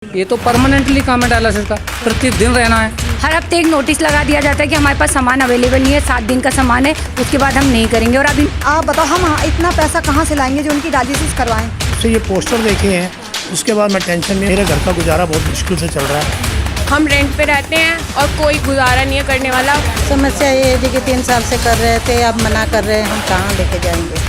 ये तो परमानेंटली काम है डायलिसिस का, प्रतिदिन रहना है। हर हफ्ते एक नोटिस लगा दिया जाता है कि हमारे पास सामान अवेलेबल नहीं है, 7 दिन का सामान है, उसके बाद हम नहीं करेंगे। और अभी आप बताओ हम इतना पैसा कहाँ से लाएंगे जो उनकी डायलिसिस करवाएं। तो ये पोस्टर देखे हैं, उसके बाद मैं टेंशन में, मेरे घर का गुजारा बहुत मुश्किल से चल रहा है। हम रेंट पे रहते हैं और कोई गुजारा नहीं है करने वाला। समस्या ये है कि 3 साल से कर रहे थे, अब मना कर रहे हैं, हम कहाँ लेके जाएंगे।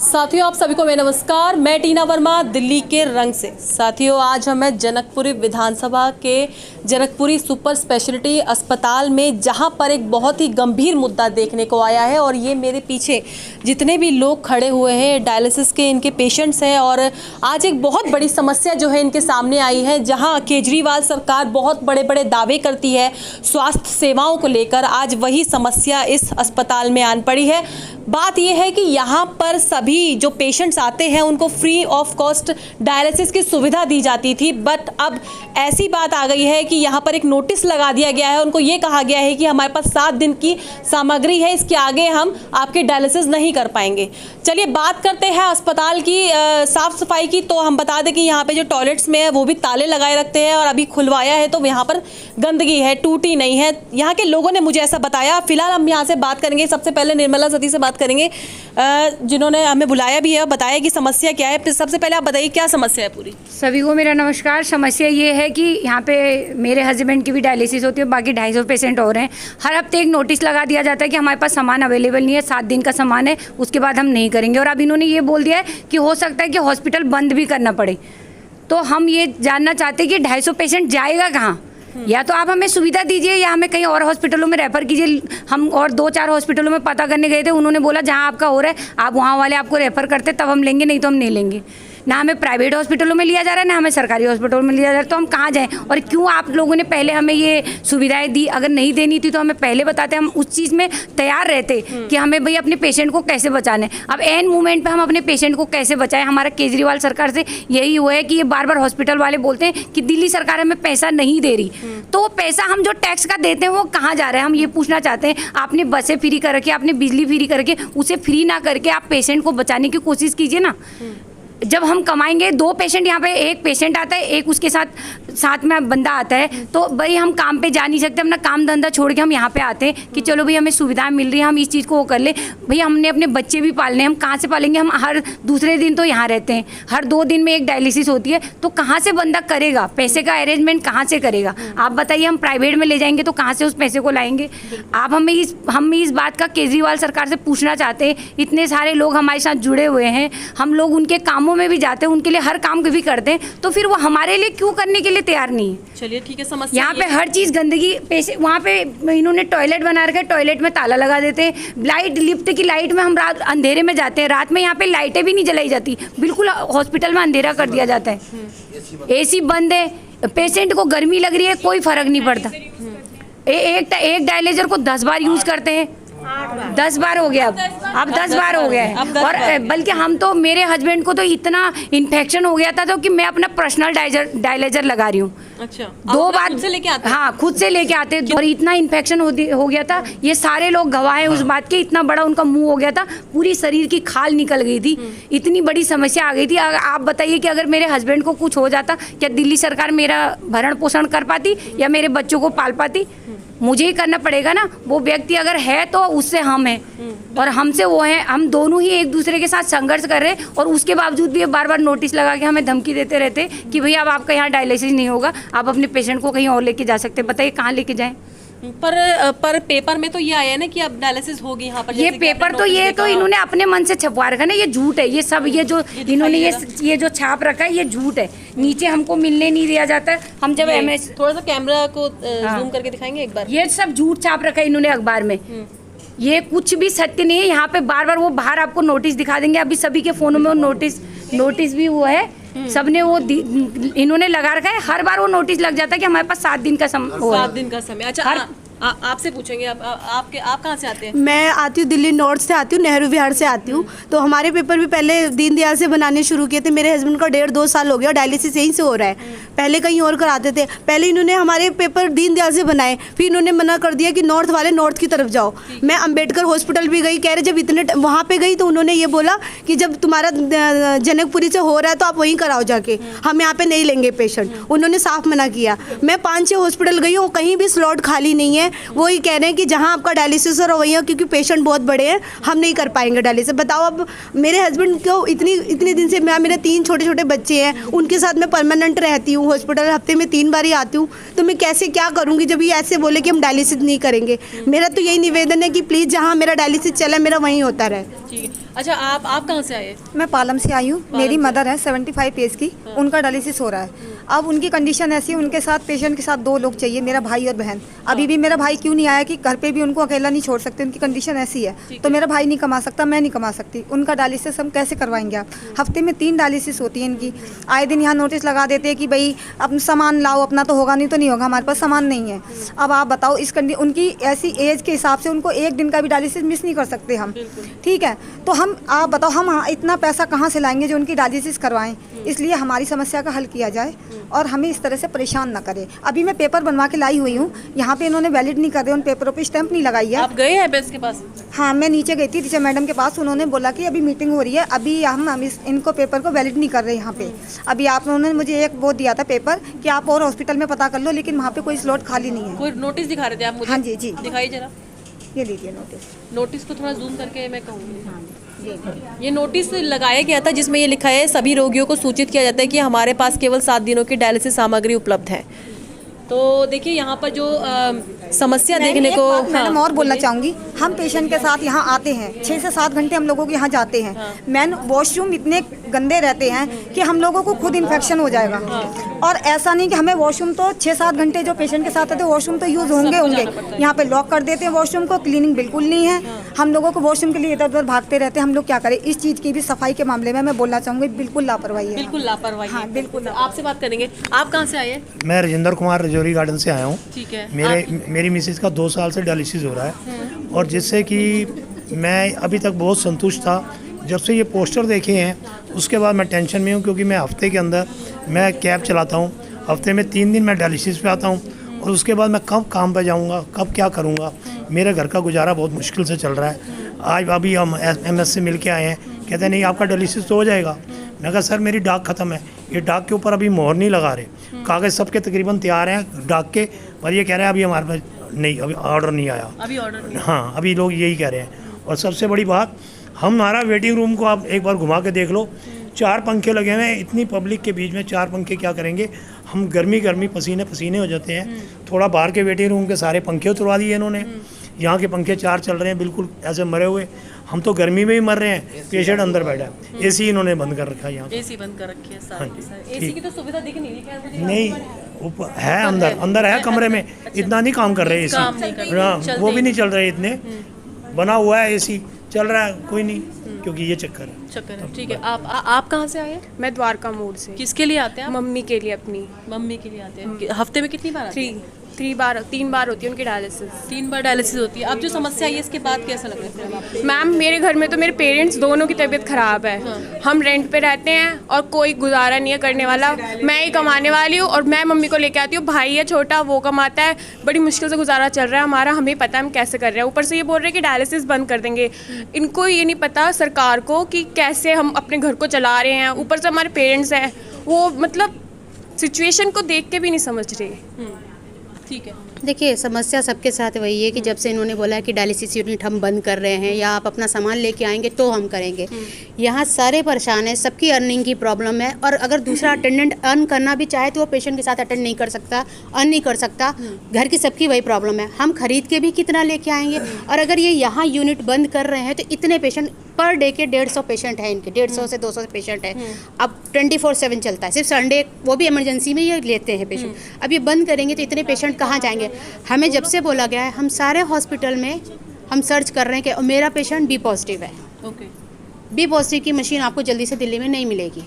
साथियों, आप सभी को मेरा नमस्कार। मैं टीना वर्मा, दिल्ली के रंग से। साथियों, आज हम जनकपुरी विधानसभा के जनकपुरी सुपर स्पेशलिटी अस्पताल में, जहां पर एक बहुत ही गंभीर मुद्दा देखने को आया है। और ये मेरे पीछे जितने भी लोग खड़े हुए हैं डायलिसिस के, इनके पेशेंट्स हैं। और आज एक बहुत बड़ी समस्या जो है इनके सामने आई है, जहाँ केजरीवाल सरकार बहुत बड़े बड़े दावे करती है स्वास्थ्य सेवाओं को लेकर, आज वही समस्या इस अस्पताल में आन पड़ी है। बात यह है कि यहाँ पर सभी जो पेशेंट्स आते हैं उनको फ्री ऑफ कॉस्ट डायलिसिस की सुविधा दी जाती थी, बट अब ऐसी बात आ गई है कि यहाँ पर एक नोटिस लगा दिया गया है। उनको ये कहा गया है कि हमारे पास 7 दिन की सामग्री है, इसके आगे हम आपके डायलिसिस नहीं कर पाएंगे। चलिए बात करते हैं अस्पताल की साफ़ सफाई की। तो हम बता दें कि यहाँ पे जो टॉयलेट्स में है वो भी ताले लगाए रखते हैं, और अभी खुलवाया है तो यहाँ पर गंदगी है, टूटी नहीं है। यहाँ के लोगों ने मुझे ऐसा बताया। फिलहाल हम यहाँ से बात करेंगे, सबसे पहले निर्मला सती से बात करेंगे, जिन्होंने हमें बुलाया भी है, बताया कि समस्या क्या है। सबसे पहले आप बताइए क्या समस्या है पूरी। सभी को मेरा नमस्कार। समस्या ये है कि यहाँ पे मेरे हस्बैंड की भी डायलिसिस होती है, बाकी 250 पेशेंट और हैं। हर हफ्ते एक नोटिस लगा दिया जाता है कि हमारे पास सामान अवेलेबल नहीं है, 7 दिन का सामान है, उसके बाद हम नहीं करेंगे। और अब इन्होंने ये बोल दिया है कि हो सकता है कि हॉस्पिटल बंद भी करना पड़े। तो हम ये जानना चाहते हैं कि 250 पेशेंट जाएगा कहाँ। या तो आप हमें सुविधा दीजिए या हमें कहीं और हॉस्पिटलों में रेफर कीजिए। हम और 2-4 हॉस्पिटलों में पता करने गए थे, उन्होंने बोला जहां आपका हो रहा है आप वहां वाले आपको रेफर करते, तब हम लेंगे, नहीं तो हम नहीं लेंगे। ना हमें प्राइवेट हॉस्पिटलों में लिया जा रहा है, ना हमें सरकारी हॉस्पिटलों में लिया जा रहा है। तो हम कहाँ जाएं। और क्यों आप लोगों ने पहले हमें ये सुविधाएं दी। अगर नहीं देनी थी तो हमें पहले बताते, हम उस चीज़ में तैयार रहते कि हमें भाई अपने पेशेंट को कैसे बचाना है। अब एन मोमेंट पे हम अपने पेशेंट को कैसे बचाएं। हमारा केजरीवाल सरकार से यही हुआ है कि ये बार बार हॉस्पिटल वाले बोलते हैं कि दिल्ली सरकार हमें पैसा नहीं दे रही। तो वो पैसा हम जो टैक्स का देते हैं वो कहाँ जा रहा है, हम ये पूछना चाहते हैं। आपने बसें फ्री कर रखी, आपने बिजली फ्री करके, उसे फ्री ना करके आप पेशेंट को बचाने की कोशिश कीजिए ना। जब हम कमाएंगे, 2 पेशेंट यहाँ पे, एक पेशेंट आता है, एक उसके साथ में बंदा आता है, तो भाई हम काम पे जा नहीं सकते। अपना काम धंधा छोड़ के हम यहाँ पे आते हैं कि चलो भाई हमें सुविधाएं मिल रही है, हम इस चीज़ को वो कर ले। भाई हमने अपने बच्चे भी पालने, हम कहाँ से पालेंगे। हम हर दूसरे दिन तो यहाँ रहते हैं, हर 2 दिन में एक डायलिसिस होती है, तो कहाँ से बंदा करेगा, पैसे का अरेंजमेंट कहाँ से करेगा। आप बताइए, हम प्राइवेट में ले जाएंगे तो कहाँ से उस पैसे को लाएंगे। आप हम इस बात का केजरीवाल सरकार से पूछना चाहते हैं। इतने सारे लोग हमारे साथ जुड़े हुए हैं, हम लोग उनके कामों में भी जाते हैं, उनके लिए हर काम भी करते हैं, तो फिर वो हमारे लिए क्यों करने के लिए तैयार नहीं है। चलिए ठीक है, समस्या यहाँ पे हर चीज़ गंदगी, पैसे वहाँ पे इन्होंने टॉयलेट बना रखा है, टॉयलेट में ताला लगा देते हैं। लाइट, लिफ्ट की लाइट में हम रात अंधेरे में जाते हैं, रात में यहाँ पे लाइटें भी नहीं जलाई जाती, बिल्कुल हॉस्पिटल में अंधेरा कर दिया जाता है। एसी बंद है, पेशेंट को गर्मी लग रही है, कोई फर्क नहीं पड़ता। एक डायलिसिस को 10 बार यूज करते हैं, 10 बार हो गया, अब 10 बार हो गया है। और बल्कि हम तो, मेरे हस्बैंड को तो इतना इन्फेक्शन हो गया था तो कि मैं अपना पर्सनल डायलिसिस लगा रही हूँ। अच्छा, 2 बार खुद से लेके आते? हाँ, खुद से लेके आते। और इतना इन्फेक्शन हो गया था, ये सारे लोग गवाह हैं उस बात के। इतना बड़ा उनका मुंह हो गया था, पूरी शरीर की खाल निकल गई थी, इतनी बड़ी समस्या आ गई थी। आप बताइए कि अगर मेरे हस्बैंड को कुछ हो जाता, क्या दिल्ली सरकार मेरा भरण पोषण कर पाती या मेरे बच्चों को पाल पाती। मुझे ही करना पड़ेगा ना। वो व्यक्ति अगर है तो उससे हम हैं और हमसे वो हैं, हम दोनों ही एक दूसरे के साथ संघर्ष कर रहे हैं। और उसके बावजूद भी ये बार बार नोटिस लगा के हमें धमकी देते रहते कि भैया अब आपका यहाँ डायलिसिस नहीं होगा, आप अपने पेशेंट को कहीं और लेके जा सकते हैं। बताइए कहाँ लेके जाएं। पर पेपर में तो ये आया है ना कि अब डायलिसिस होगी यहाँ पर। ये पेपर तो ये तो इन्होंने अपने मन से छपवा रखा है ना, ये झूठ है। ये सब ये जो इन्होंने ये जो छाप रखा है ये झूठ है। नीचे हमको मिलने नहीं दिया जाता है। हम जब MS थोड़ा सा कैमरा को जूम करके दिखाएंगे एक बार। ये सब झूठ छाप रखा है इन्होंने अखबार में, ये कुछ भी सत्य नहीं है। यहाँ पे बार बार वो बाहर आपको नोटिस दिखा देंगे, अभी सभी के फोनों में वो नोटिस भी हुआ है, सबने वो इन्होंने लगा रखा है। हर बार वो नोटिस लग जाता है कि हमारे पास 7 दिन का समय। 7 दिन का समय। अच्छा, आपसे पूछेंगे आप कहाँ से आते हैं? मैं आती हूँ दिल्ली नॉर्थ से आती हूँ, नेहरू विहार से आती हूँ। तो हमारे पेपर भी पहले दीनदयाल से बनाने शुरू किए थे। मेरे हस्बैंड का 1.5-2 साल हो गया और डायलिसिस यहीं से हो रहा है। पहले कहीं और कराते थे। पहले इन्होंने हमारे पेपर दीनदयाल से बनाए, फिर इन्होंने मना कर दिया कि नॉर्थ वाले नॉर्थ की तरफ जाओ। मैं अंबेडकर हॉस्पिटल भी गई, कह रहे जब इतने वहाँ पे गई तो उन्होंने ये बोला कि जब तुम्हारा जनकपुरी से हो रहा है तो आप वहीं कराओ जाके, हम यहाँ पे नहीं लेंगे पेशेंट। उन्होंने साफ मना किया। मैं 5-6 हॉस्पिटल गई हूँ, कहीं भी स्लॉट खाली नहीं है। वो ये कह रहे हैं कि जहाँ आपका डायलिसिस हो रहा वहीं, क्योंकि पेशेंट बहुत बड़े हैं, हम नहीं कर पाएंगे डायलिसिस। बताओ अब मेरे हस्बैंड को इतने दिन से, मेरे 3 छोटे छोटे बच्चे हैं, उनके साथ मैं परमानेंट रहती हूँ हॉस्पिटल, हफ्ते में 3 बार ही आती हूँ। तो मैं कैसे क्या करूँगी जब ये ऐसे बोले कि हम डायलिसिस नहीं करेंगे। मेरा तो यही निवेदन है कि प्लीज़ जहाँ मेरा डायलिसिस चला मेरा वहीं होता रहे। ठीक है। अच्छा, आप कहाँ से आए? मैं पालम से आई हूँ। मेरी मदर है 75 एज की, उनका डायलिसिस हो रहा है। अब उनकी कंडीशन ऐसी है, उनके साथ पेशेंट के साथ 2 लोग चाहिए, मेरा भाई और बहन। अभी भी मेरा भाई क्यों नहीं आया कि घर पे भी उनको अकेला नहीं छोड़ सकते, उनकी कंडीशन ऐसी है। तो मेरा भाई नहीं कमा सकता, मैं नहीं कमा सकती, उनका डायलिसिस हम कैसे करवाएंगे आप? हफ्ते में 3 डायलिसिस होती है इनकी। आए दिन यहाँ नोटिस लगा देते हैं कि भाई अपना सामान लाओ, अपना तो होगा नहीं तो नहीं होगा, हमारे पास सामान नहीं है। अब आप बताओ, इस उनकी ऐसी एज के हिसाब से उनको 1 दिन का भी डायलिसिस मिस नहीं कर सकते हम। ठीक है, तो आप बताओ हम इतना पैसा कहाँ से लाएंगे जो उनकी डायलिसिस करवाएं? इसलिए हमारी समस्या का हल किया जाए और हमें इस तरह से परेशान ना करें। अभी मैं पेपर बनवा के लाई हुई हूँ, यहाँ पे इन्होंने वैलिड नहीं कर रहे, उन पेपरों पे स्टैंप नहीं लगाई है। आप गए हैं बेस के पास? हाँ, मैं नीचे गई थी टीचर मैडम के पास, उन्होंने बोला कि अभी मीटिंग हो रही है, अभी हम इनको पेपर को वैलिड नहीं कर रहे यहाँ पे। अभी उन्होंने मुझे एक वो दिया था पेपर कि आप और हॉस्पिटल में पता कर लो, लेकिन वहाँ पे कोई स्लॉट खाली नहीं है। कोई नोटिस दिखा रहे थे आप मुझे? हाँ जी जी, दिखाइए जरा। ये लीजिए नोटिस को थोड़ा जूम करके मैं कहूँगी। ये नोटिस लगाया गया था जिसमें ये लिखा है सभी रोगियों को सूचित किया जाता है कि हमारे पास केवल 7 दिनों की डायलिसिस सामग्री उपलब्ध है। तो देखिए यहाँ पर जो समस्या देखने को मैडम और बोलना चाहूँगी, हम पेशेंट के साथ यहाँ आते हैं, 6 से 7 घंटे हम लोगों के यहाँ जाते हैं। मैन वॉशरूम इतने गंदे रहते हैं कि हम लोगों को खुद इन्फेक्शन हो जाएगा। और ऐसा नहीं कि हमें वॉशरूम तो 6-7 घंटे जो पेशेंट के साथ आते हैं वॉशरूम तो यूज़ होंगे। यहाँ पे लॉक कर देते हैं वॉशरूम को, क्लीनिंग बिल्कुल नहीं है। हम लोगों को वॉशरूम के लिए इधर उधर भागते रहते हैं। हम लोग क्या करें? इस चीज़ की भी सफाई के मामले में मैं बोलना चाहूँगी, बिल्कुल लापरवाही है। बिल्कुल लापरवाही। हाँ, बिल्कुल। आपसे बात करेंगे। आप कहाँ से आए? मैं राजेंद्र कुमार रजौरी गार्डन से आया हूँ। ठीक है। मेरी मिसेज का 2 साल से डायलिसिस हो रहा है और जिससे कि मैं अभी तक बहुत संतुष्ट था। जब से ये पोस्टर देखे हैं उसके बाद मैं टेंशन में हूँ, क्योंकि मैं हफ्ते के अंदर मैं कैब चलाता हूँ, हफ्ते में 3 दिन मैं डायलिसिस पे आता हूँ और उसके बाद मैं कब काम पे जाऊँगा, कब क्या करूँगा। मेरे घर का गुजारा बहुत मुश्किल से चल रहा है। आज अभी हम MS से मिल के आए हैं, कहते हैं नहीं आपका डायलिसिस तो हो जाएगा। मैं कहा सर मेरी डाक ख़त्म है, ये डाक के ऊपर अभी मोहर नहीं लगा रहे, कागज़ सबके तकरीबन तैयार हैं डाक के, पर ये कह रहे हैं अभी हमारे पास नहीं, अभी ऑर्डर नहीं आया। अभी ऑर्डर नहीं? हाँ, अभी लोग यही कह रहे हैं। और सबसे बड़ी बात, हमारा वेटिंग रूम को आप एक बार घुमा के देख लो, 4 पंखे लगे हुए हैं। इतनी पब्लिक के बीच में 4 पंखे क्या करेंगे? हम गर्मी पसीने पसीने हो जाते हैं। थोड़ा बाहर के वेटिंग रूम के सारे पंखे उतरवा दिए इन्होंने। यहाँ के पंखे 4 चल रहे हैं बिल्कुल ऐसे मरे हुए। हम तो गर्मी में ही मर रहे हैं, पेशेंट अंदर बैठा है। AC इन्होंने बंद कर रखा है यहाँ। AC बंद कर रखी है सारी। हाँ जी, AC की तो सुविधा दिख नहीं रही। नहीं, ऊपर है, अंदर है कमरे में। इतना नहीं काम कर रहे AC। हाँ, वो भी नहीं चल रहे इतने। बना हुआ है AC, चल रहा है कोई नहीं, क्योंकि ये चक्कर है। ठीक है। आप कहाँ से आए? मैं द्वारका मोड़ से। किसके लिए आते हैं? मम्मी के लिए, अपनी मम्मी के लिए आते हैं। हफ्ते में कितनी बार आते हैं? 3 बार होती है उनकी डायलिसिस। 3 बार डायलिसिस होती है। अब जो समस्या है इसके बाद कैसा लग रहा है आपको? मैम मेरे घर में तो मेरे पेरेंट्स दोनों की तबीयत ख़राब है। हम रेंट पे रहते हैं और कोई गुजारा नहीं है करने वाला। मैं ही कमाने वाली हूँ और मैं मम्मी को लेके आती हूँ। भाई है छोटा, वो कमाता है। बड़ी मुश्किल से गुजारा चल रहा है हमारा। हमें पता है हम कैसे कर रहे हैं। ऊपर से ये बोल रहे हैं कि डायलिसिस बंद कर देंगे। इनको ये नहीं पता सरकार को कि कैसे हम अपने घर को चला रहे हैं। ऊपर से हमारे पेरेंट्स हैं, वो मतलब सिचुएशन को देख के भी नहीं समझ रहे। ठीक है। देखिए, समस्या सबके साथ वही है कि जब से इन्होंने बोला है कि डायलिसिस यूनिट हम बंद कर रहे हैं या आप अपना सामान लेके आएंगे तो हम करेंगे, यहाँ सारे परेशान हैं। सबकी अर्निंग की प्रॉब्लम है और अगर दूसरा अटेंडेंट अर्न करना भी चाहे तो वो पेशेंट के साथ अटेंड नहीं कर सकता, अर्न नहीं कर सकता। घर की सबकी वही प्रॉब्लम है। हम खरीद के भी कितना लेके आएंगे? और अगर ये यहाँ यूनिट बंद कर रहे हैं तो इतने पेशेंट पर डे के 150 पेशेंट हैं इनके, 150 से 200 पेशेंट हैं। अब 24/7 चलता है, सिर्फ संडे वो भी इमरजेंसी में ये लेते हैं पेशेंट। अब ये बंद करेंगे तो इतने पेशेंट कहाँ जाएंगे? हमें जब से बोला गया है, हम सारे हॉस्पिटल में हम सर्च कर रहे हैं कि मेरा पेशेंट B पॉजिटिव है। ओके। B पॉजिटिव की मशीन आपको जल्दी से दिल्ली में नहीं मिलेगी।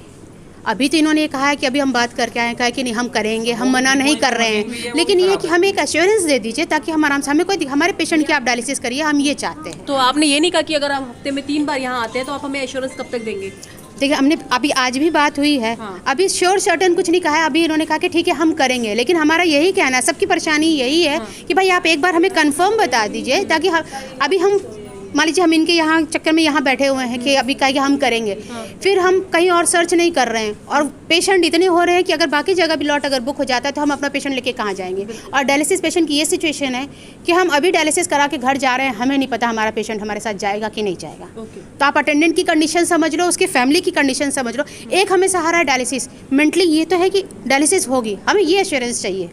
अभी तो इन्होंने कहा है कि अभी हम बात करके आए, कहा कि नहीं हम करेंगे, हम मना नहीं कर रहे हैं, लेकिन ये कि हमें एक एश्योरेंस दे दीजिए ताकि हम आराम से, हमें कोई हमारे पेशेंट की आप डायलिसिस करिए, हम ये चाहते हैं। तो आपने ये नहीं कहा कि अगर हम हफ्ते में 3 बार यहाँ आते हैं तो आप हमें एश्योरेंस कब तक देंगे? देखिए हमने अभी आज भी बात हुई है, अभी श्योर सर्टन कुछ नहीं कहा है। अभी इन्होंने कहा कि ठीक है हम करेंगे, लेकिन हमारा यही कहना है, सबकी परेशानी यही है कि भाई आप एक बार हमें कंफर्म बता दीजिए ताकि अभी हम मान लीजिए हम इनके यहाँ चक्कर में यहाँ बैठे हुए हैं कि अभी कहेंगे हम करेंगे, फिर हम कहीं और सर्च नहीं कर रहे हैं और पेशेंट इतने हो रहे हैं कि अगर बाकी जगह भी लॉट अगर बुक हो जाता है तो हम अपना पेशेंट लेके कहाँ जाएंगे। और डायलिसिस पेशेंट की ये सिचुएशन है कि हम अभी डायलिसिस करा के घर जा रहे हैं, हमें नहीं पता हमारा पेशेंट हमारे साथ जाएगा कि नहीं जाएगा। तो आप अटेंडेंट की कंडीशन समझ लो, उसकी फैमिली की कंडीशन समझ लो। एक हमें सहारा है डायलिसिस, मेंटली ये तो है कि डायलिसिस होगी, हमें ये एश्योरेंस चाहिए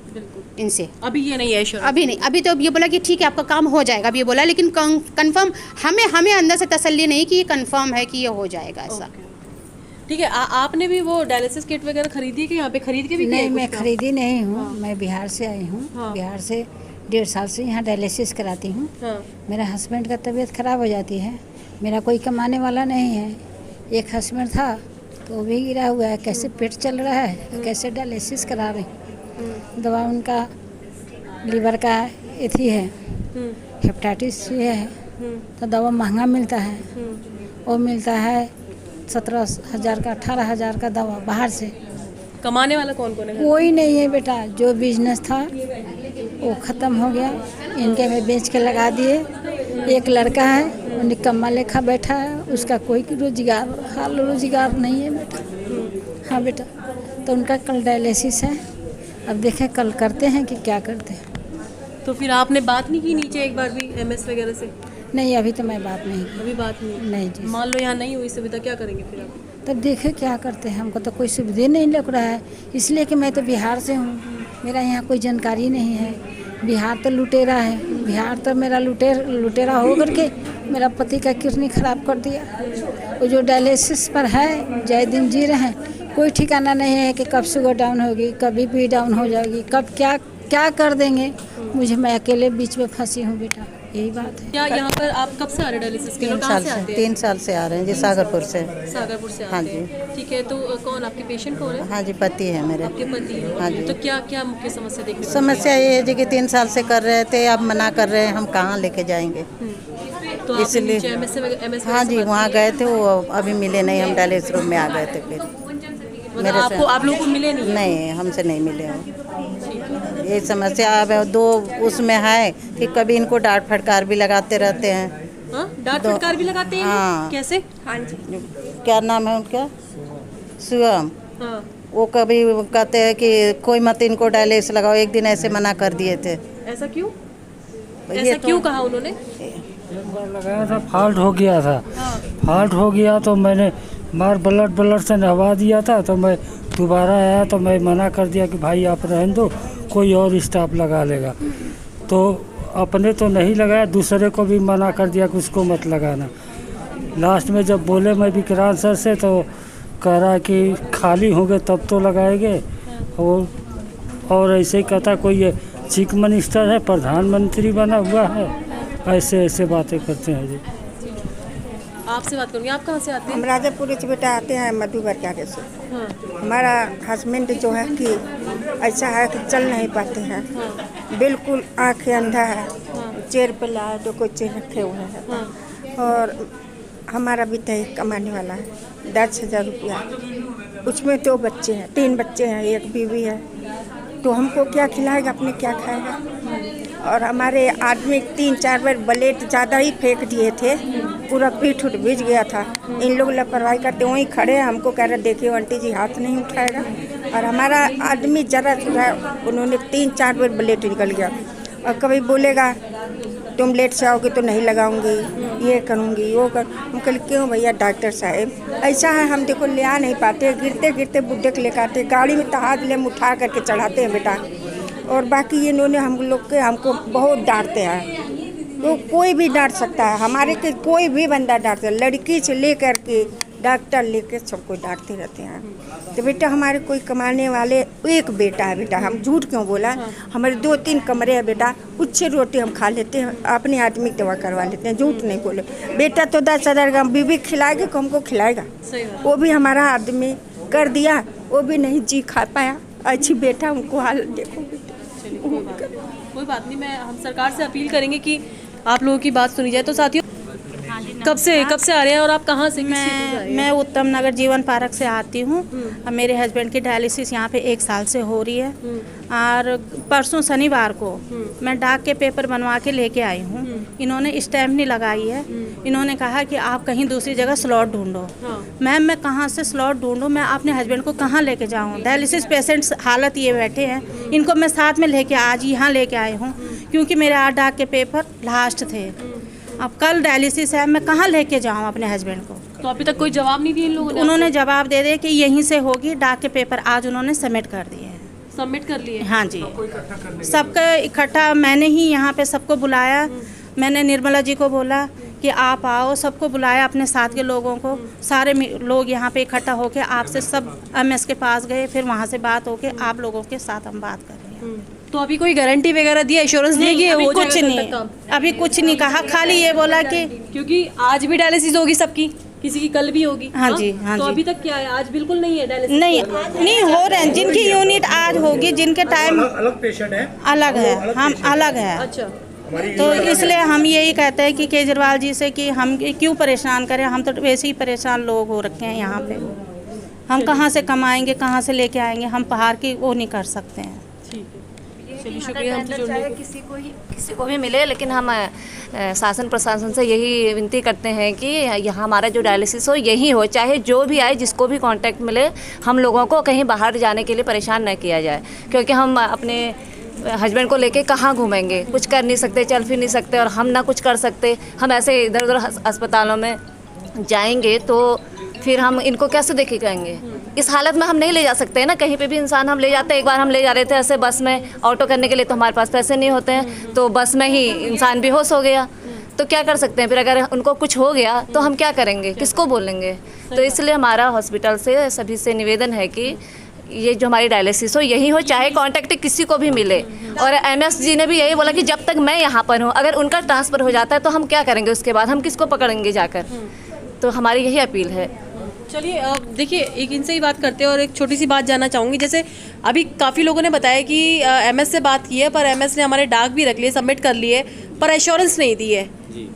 इनसे। अभी ये नहीं है एश्योरेंस? अभी नहीं, अभी तो ये बोला कि ठीक है आपका काम हो जाएगा, अभी ये बोला, लेकिन कंफर्म हमें अंदर से तसल्ली नहीं कि ये कंफर्म है कि ये हो जाएगा ऐसा। ठीक है, आपने भी वो डायलिसिस किट वगैरह खरीदी है कि यहाँ पे खरीद के भी? नहीं, मैं खरीदी नहीं हूँ, मैं बिहार से आई हूँ। बिहार से 1.5 साल से यहाँ डायलिसिस कराती हूँ। मेरा हस्बैंड का तबीयत ख़राब हो जाती है, मेरा कोई कमाने वाला नहीं है। एक हस्बैंड था तो वो भी गिरा हुआ है, कैसे पेट चल रहा है, कैसे डायलिसिस करा रहे। दवा उनका लीवर का एथी है, हेपेटाइटिस है, तो दवा महंगा मिलता है। वो मिलता है 17,000 का, 18,000 का दवा बाहर से। कमाने वाला कौन कौन है? कोई नहीं है बेटा, जो बिजनेस था वो ख़त्म हो गया, इनके में बेच के लगा दिए। एक लड़का है वो निकम्मा लेखा बैठा है, उसका कोई रोजगार नहीं है बेटा। हाँ बेटा, तो उनका कल डायलिसिस है, अब देखें कल करते हैं कि क्या करते हैं। तो फिर आपने बात नहीं की नीचे एक बार भी एमएस वगैरह से? नहीं, अभी तो मैं बात नहीं की। अभी बात नहीं जी। मान लो यहाँ नहीं हुई सुविधा, क्या करेंगे फिर आप? तब देखें क्या करते हैं, हमको तो कोई सुविधा नहीं लग रहा है, इसलिए कि मैं तो बिहार से हूँ, मेरा यहाँ कोई जानकारी नहीं है। बिहार तो लुटेरा है, बिहार तो मेरा लुटेरा हो करके मेरा पति का किडनी खराब कर दिया। वो जो डायलिसिस पर है, जय दिन जी रहे हैं, कोई ठिकाना नहीं है कि कब शुगर डाउन होगी, कभी भी डाउन हो जाएगी, कब क्या कर देंगे। मैं अकेले बीच में फंसी हूँ बेटा, यही बात है। क्या यहाँ पर आप कब से आ रहे हैं डायलिसिस के लिए? 3 साल से आ रहे हैं जी, सागरपुर से। सागरपुर से? हाँ जी। ठीक है, तो कौन आपके पेशेंट कौन है? हाँ जी, पति है मेरे। आपके पति है? हाँ जी। तो क्या मुख्य समस्या देखने को? समस्या ये है जी कि 3 साल से कर रहे थे, अब मना कर रहे हैं, हम कहाँ लेके जाएंगे। तो इसलिए एमएस हाँ जी, वहाँ गए थे, वो अभी मिले नहीं, हम डायलिसिस रूम में आ गए थे। फिर मेरे से आप लोगों को मिले नहीं? नहीं, हमसे नहीं मिले हो। ये समस्या अब 2 उसमें है कि कभी इनको डांट फटकार भी लगाते रहते हैं। डांट फटकार भी लगाते हैं? हाँ। कैसे? हाँ जी। क्या नाम है उनका? शिवम। हाँ। वो कभी कहते हैं कि कोई मत इनको डायलिसिस लगाओ, एक दिन ऐसे मना कर दिए थे। ऐसा क्यों? ऐसा क्यों कहा उन्होंने? लगाया था, फॉल्ट हो गया था। फॉल्ट हो गया तो मैंने ब्लड से नहवा दिया था, तो मैं दोबारा आया तो मैं मना कर दिया कि भाई आप रहने दो, कोई और स्टाफ लगा लेगा। तो अपने तो नहीं लगाया, दूसरे को भी मना कर दिया कि उसको मत लगाना। लास्ट में जब बोले मैं विक्रांत सर से, तो कह रहा कि खाली होंगे तब तो लगाएंगे। और ऐसे ही कहता कोई ये चीफ मिनिस्टर है, प्रधानमंत्री बना हुआ है, ऐसे बातें करते हैं जी। आपसे बात करूँगी, आप कहाँ से आते हैं? हम राजापुर से बेटा आते हैं, मधुबर के आगे से। हमारा हस्बैंड जो है कि ऐसा है कि चल नहीं पाते हैं, बिल्कुल आँखें अंधा है, चेयर पे लाया तो कोई चेयर रखे हुए हैं। और हमारा भी तो कमाने वाला है 10,000 रुपया, उसमें 2 बच्चे हैं, 3 बच्चे हैं, एक बीवी है, तो हमको क्या खिलाएगा, अपने क्या खाएगा। और हमारे आदमी 3-4 बार ब्लेड ज़्यादा ही फेंक दिए थे, पूरा पीठ उठ भिज गया था। इन लोग लापरवाही करते वहीं खड़े हैं, हमको कह रहे देखिए आंटी जी हाथ नहीं उठाएगा। और हमारा आदमी जरा सा, उन्होंने 3-4 बार ब्लेड निकल गया। और कभी बोलेगा तुम लेट से आओगे तो नहीं लगाऊंगी, ये करूंगी वो कर। हम कल क्यों भैया डॉक्टर साहब, ऐसा है हम देखो ले आ नहीं पाते, गिरते गिरते बुढ़े को लेकर आते, गाड़ी में तो हाथ ले उठा करके चढ़ाते हैं बेटा। और बाकी इन्होंने हम लोग के हमको बहुत डांटते हैं, तो कोई भी डांट सकता है, हमारे के कोई भी बंदा डांटता है, लड़की से लेकर के डॉक्टर लेकर सबको डांटते रहते हैं। तो बेटा हमारे कोई कमाने वाले एक बेटा है बेटा, हम झूठ क्यों बोला, हमारे 2-3 कमरे हैं बेटा, उससे रोटी हम खा लेते हैं, अपने आदमी दवा करवा लेते हैं, झूठ नहीं बोले। बेटा तो 10,000 का बीवी खिलाएगी, हमको खिलाएगा, वो भी हमारा आदमी कर दिया, वो भी नहीं जी खा पाया। अच्छी बेटा उनको हाल देखो। कोई बात नहीं, हम सरकार से अपील करेंगे कि आप लोगों की बात सुनी जाए। तो साथियों, कब से आ रहे हैं और आप कहाँ से? मैं उत्तम नगर जीवन पार्क से आती हूँ। अब मेरे हस्बैंड की डायलिसिस यहाँ पे 1 साल से हो रही है और परसों शनिवार को मैं डाक के पेपर बनवा के लेके आई हूँ। इन्होंने स्टैम्प नहीं लगाई है। इन्होंने कहा कि आप कहीं दूसरी जगह स्लॉट ढूंढो। मैम, मैं कहाँ से स्लॉट ढूंढूँ? मैं अपने हस्बैंड को कहाँ लेके जाऊँ? डायलिसिस पेशेंट्स हालत ये बैठे हैं, इनको मैं साथ में लेके आज यहाँ लेके आई हूँ क्योंकि मेरे 8 डाक के पेपर लास्ट थे। अब कल डायलिसिस है, मैं कहाँ लेके जाऊँ अपने हस्बैंड को? तो अभी तक कोई जवाब नहीं दिया इन लोगों ने? उन्होंने जवाब दे दिया कि यहीं से होगी। डाक के पेपर आज उन्होंने सबमिट कर दिए हैं। सबमिट कर लिए? हाँ जी, सबका इकट्ठा मैंने ही यहाँ पे सबको बुलाया। मैंने निर्मला जी को बोला कि आप आओ, सबको बुलाया अपने साथ के लोगों को। सारे लोग यहाँ पे इकट्ठा होके आपसे सब MS के पास गए, फिर वहाँ से बात होके आप लोगों के साथ हम बात कर रहे हैं। तो अभी कोई गारंटी वगैरह दिया, एश्योरेंस दिया कि अभी हो कुछ जाएगा नहीं, कल तक काम? अभी कुछ नहीं कहा, खाली ये बोला कि क्योंकि आज भी डायलिसिस होगी सबकी, किसी की कल भी होगी। हाँ जी, हाँ तो जी। अभी तक क्या है? आज बिल्कुल नहीं है डायलिसिस? नहीं हो रहे हैं। जिनकी यूनिट आज होगी, जिनके टाइम अलग पेशेंट है, अलग है, हम अलग है। अच्छा, तो इसलिए हम यही कहते हैं कि केजरीवाल जी से कि हम क्यों परेशान करें। हम तो वैसे ही परेशान लोग हो रखे हैं यहाँ पे। हम कहाँ से कमाएंगे, कहाँ से लेके आएंगे? हम पहाड़ की वो नहीं कर सकते हैं। चलिए, शुक्रिया हमसे जुड़ने के लिए। किसी को भी मिले, लेकिन हम शासन प्रशासन से यही विनती करते हैं कि यहाँ हमारा जो डायलिसिस हो यही हो, चाहे जो भी आए, जिसको भी कांटेक्ट मिले, हम लोगों को कहीं बाहर जाने के लिए परेशान न किया जाए। क्योंकि हम अपने हस्बैंड को लेके कहाँ घूमेंगे? कुछ कर नहीं सकते, चल फिर नहीं सकते, और हम ना कुछ कर सकते। हम ऐसे इधर उधर अस्पतालों में जाएंगे तो फिर हम इनको कैसे देखेंगे? इस हालत में हम नहीं ले जा सकते हैं ना। कहीं पे भी इंसान हम ले जाते हैं। एक बार हम ले जा रहे थे ऐसे बस में, ऑटो करने के लिए, तो हमारे पास पैसे नहीं होते हैं, तो बस में ही इंसान बेहोश हो गया। तो क्या कर सकते हैं? फिर अगर उनको कुछ हो गया तो हम क्या करेंगे? किसको बोलेंगे? तो इसलिए हमारा हॉस्पिटल से सभी से निवेदन है कि ये जो हमारी डायलिसिस हो यही हो, चाहे कांटेक्ट किसी को भी मिले। और MS जी ने भी यही बोला कि जब तक मैं यहाँ पर हूँ, अगर उनका ट्रांसफ़र हो जाता है तो हम क्या करेंगे? उसके बाद हम किसको पकड़ेंगे जाकर? तो हमारी यही अपील है। चलिए, देखिए, एक इनसे ही बात करते हैं और एक छोटी सी बात जानना चाहूँगी। जैसे अभी काफ़ी लोगों ने बताया कि MS से बात की है, पर MS ने हमारे डाक भी रख लिए, सबमिट कर लिए, पर एश्योरेंस नहीं दी है।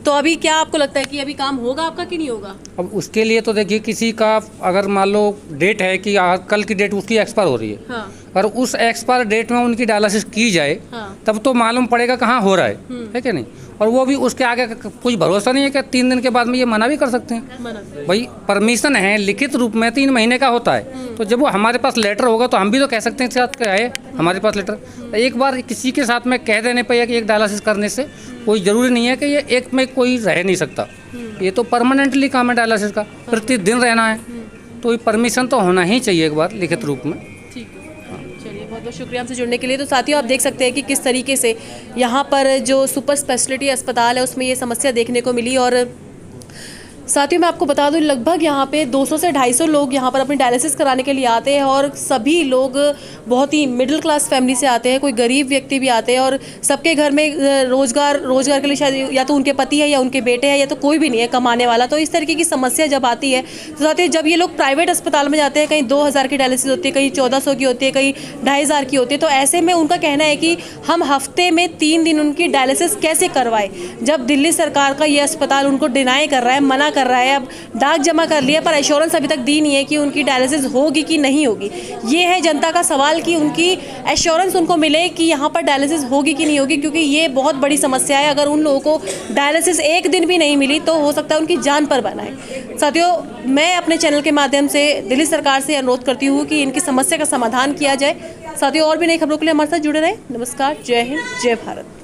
तो अभी क्या आपको लगता है कि अभी काम होगा आपका कि नहीं होगा? अब उसके लिए तो देखिए, किसी का अगर मान लो डेट है कि कल की डेट उसकी एक्सपायर हो रही है, हाँ। और उस एक्सपायर डेट में उनकी डायलिसिस की जाए, हाँ। तब तो मालूम पड़ेगा कहाँ हो रहा है कि नहीं? और वो भी उसके आगे कुछ भरोसा नहीं है कि 3 दिन के बाद में ये मना भी कर सकते हैं। भाई परमिशन है लिखित रूप में 3 महीने का होता है, तो जब वो हमारे पास लेटर होगा तो हम भी तो कह सकते हैं साथ है हमारे पास लेटर। एक बार किसी के साथ में कह देने पर कि एक डायलिसिस करने से कोई ज़रूरी नहीं है कि ये एक में कोई रह नहीं सकता। ये तो परमानेंटली काम है डायलिसिस का, प्रतिदिन रहना है, तो ये परमिशन तो होना ही चाहिए एक बार लिखित रूप में। चलिए, बहुत बहुत शुक्रिया हमसे जुड़ने के लिए। तो साथियों, आप देख सकते हैं कि किस तरीके से यहाँ पर जो सुपर स्पेशलिटी अस्पताल है उसमें ये समस्या देखने को मिली। और साथियों, मैं आपको बता दूं, लगभग यहाँ पे 200 से 250 लोग यहाँ पर अपनी डायलिसिस कराने के लिए आते हैं, और सभी लोग बहुत ही मिडिल क्लास फैमिली से आते हैं, कोई गरीब व्यक्ति भी आते हैं, और सबके घर में रोजगार के लिए शायद या तो उनके पति है या उनके बेटे हैं या तो कोई भी नहीं है कमाने वाला। तो इस तरीके की समस्या जब आती है तो साथियों, जब ये लोग प्राइवेट अस्पताल में जाते हैं, कहीं 2000 की डायलिसिस होती है, कहीं 1400 की होती है, कहीं 2500 की होती है, तो ऐसे में उनका कहना है कि हम हफ्ते में 3 दिन उनकी डायलिसिस कैसे करवाएं, जब दिल्ली सरकार का ये अस्पताल उनको डिनाई कर रहा है, मना कर रहा है। अब डाक जमा कर लिया, पर एश्योरेंस अभी तक दी नहीं है कि उनकी डायलिसिस होगी कि नहीं होगी। ये है जनता का सवाल कि उनकी एश्योरेंस उनको मिले कि यहाँ पर डायलिसिस होगी कि नहीं होगी, क्योंकि ये बहुत बड़ी समस्या है। अगर उन लोगों को डायलिसिस एक दिन भी नहीं मिली तो हो सकता है उनकी जान पर बना है। साथियों, मैं अपने चैनल के माध्यम से दिल्ली सरकार से अनुरोध करती हूँ कि इनकी समस्या का समाधान किया जाए। साथियों, और भी नई खबरों के लिए हमारे साथ जुड़े रहें। नमस्कार, जय हिंद, जय भारत।